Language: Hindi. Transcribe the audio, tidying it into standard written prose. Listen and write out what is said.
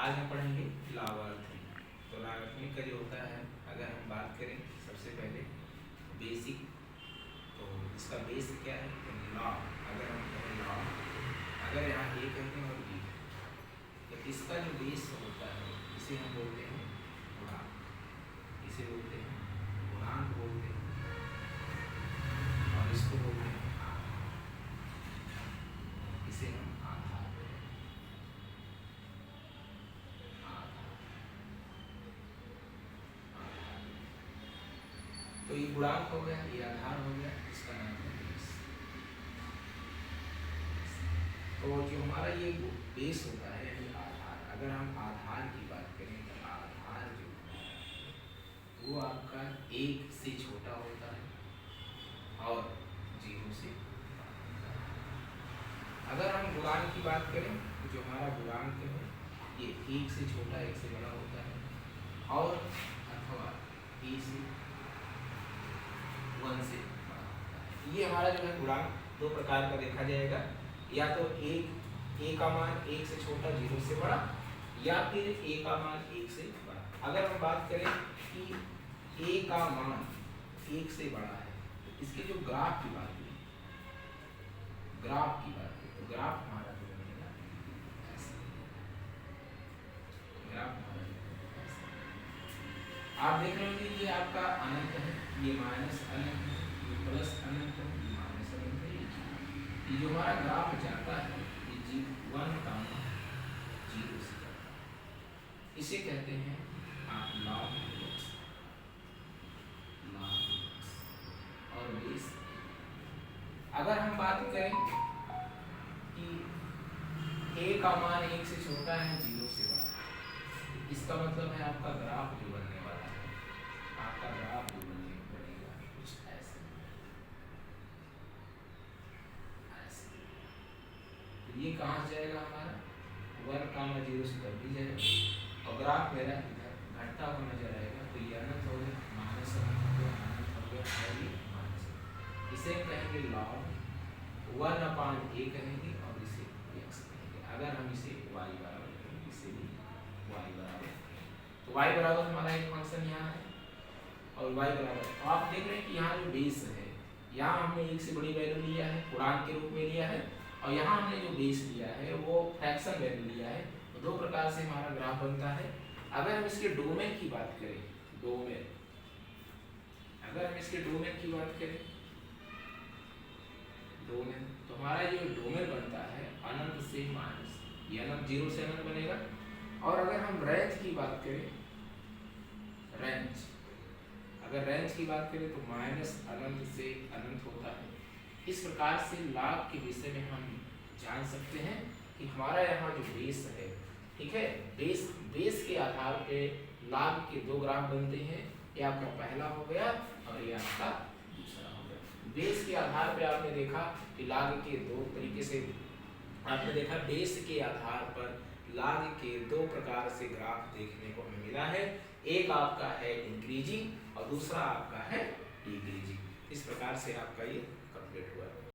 आज हम पढ़ेंगे लॉगरिथम। तो लॉगरिथमिक का जो होता है, अगर हम बात करें सबसे पहले बेसिक, तो इसका बेस क्या है? लॉग। अगर हम कहें लॉग, अगर यहाँ ए कहते हैं और बी, तो इसका जो बेस होता है इसे हम बोलते हैं गुणांक, इसे बोलते हैं गुणांक बोलते हैं, और इसको बोलते हैं आधार, इसे हम आधार बोलते हैं। तो ये गुणांक हो गया, ये आधार हो गया, इसका नाम है बेस। तो जो हमारा ये बेस होता है यानी आधार, अगर हम आधार की बात करें तो आधार जो है वो आपका 1 से छोटा होता है और 0 से बड़ा होता है। अगर हम गुणांक की बात करें तो जो हमारा गुणांक है ये 1 से छोटा 1 से बड़ा होता है, और अथवा ए से 1 से बड़ा होता है। ये हमारा जो है गुणांक दो प्रकार का देखा जाएगा, या तो ए का मान 1 से छोटा 0 से बड़ा, या फिर ए का मान 1 से बड़ा। अगर हम बात करें कि ए का मान 1 से बड़ा है तो इसके जो ग्राफ की बात है, ग्राफ की बात है, तो ग्राफ हमारा जो बनेगा ऐसे, ग्राफ हमारा ऐसे। आप देख रहे होंगे ये आपका अनंत है, ये माइनस अनंत है, ये प्लस अनंत है, ये माइनस अनंत है। ये जो हमारा ग्राफ जाता है ये 1, 0 से जाता है, इसे कहते हैं आप लॉग x, लॉग x। और बेस, अगर हम बात करें कि a का मान 1 से छोटा है 0 से बड़ा, इसका मतलब है आपका ग्राफ जो बनने वाला है, आपका ग्राफ जो बनेगा कुछ ऐसे ऐसे। तो ये कहाँ से जाएगा हमारा 1, 0 से तब भी जाएगा, और ग्राफ मेरा इधर घटता हुआ नजर आएगा, तो ये अनंत हो गया, माइनस अनंत हो गया, अनंत हो गया, और ये माइनस। इसे कहेंगे लॉग 1/a कहेंगे, और इसे x कहेंगे। अगर हम इसे y बराबर करेंगे, इसे भी y बराबर, तो y बराबर हमारा एक फंक्शन यहाँ है, और y बराबर, तो आप देख रहे हैं कि यहाँ जो बेस है, यहाँ हमने 1 से बड़ी वैल्यू लिया है, गुणांक के रूप में लिया है, और यहाँ हमने जो बेस लिया है वो फ्रैक्शन वैल्यू लिया है। तो दो प्रकार से हमारा ग्राफ बनता है। अगर हम इसके डोमेन की बात करें, डोमेन, अगर हम इसके डोमेन की बात करें, डोमेन, तो हमारा जो डोमेन बनता है अनंत से माइनस, ये अनंत 0 से अनंत बनेगा। और अगर हम रेंज की बात करें, रेंज, अगर रेंज की बात करें तो माइनस अनंत से अनंत होता है। इस प्रकार से लाभ के विषय में हम जान सकते हैं कि हमारा यहाँ जो बेस है, ठीक है, बेस के आधार पे लाभ के दो ग्राफ बनते हैं। ये आपका पहला हो गया और ये आपका दूसरा हो गया। बेस के आधार पे आपने देखा कि लाभ के दो तरीके से आपने देखा, बेस के आधार पर लाभ के दो प्रकार से ग्राफ देखने को हमें मिला है। एक आपका है इंक्रीजिंग और दूसरा आपका है डिक्रीजिंग। इस प्रकार से आपका ये कंप्लीट हुआ।